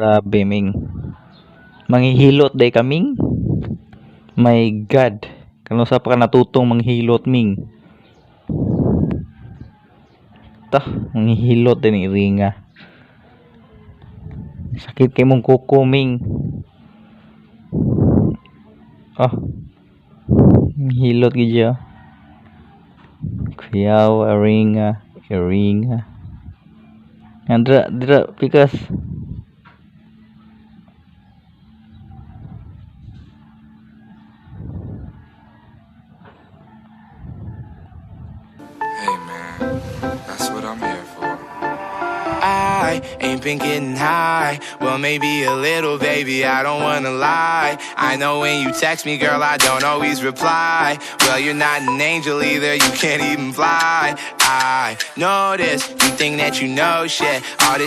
Grabe, Ming. Manghihilot day kaming. My God. Kano sa pa ka natutong manghilot, Ming? Tah, manghihilot din iringa. Sakit kay mong kuko, Ming. Ah, manghilot gidya. Kuyaw, iringa, iringa. Dra, pikas. Hey man, that's what I'm here for. I ain't been getting high. Well, maybe a little, baby, I don't wanna lie. I know when you text me, girl, I don't always reply. Well, you're not an angel either, you can't even fly. I know this, you think that you know shit. All this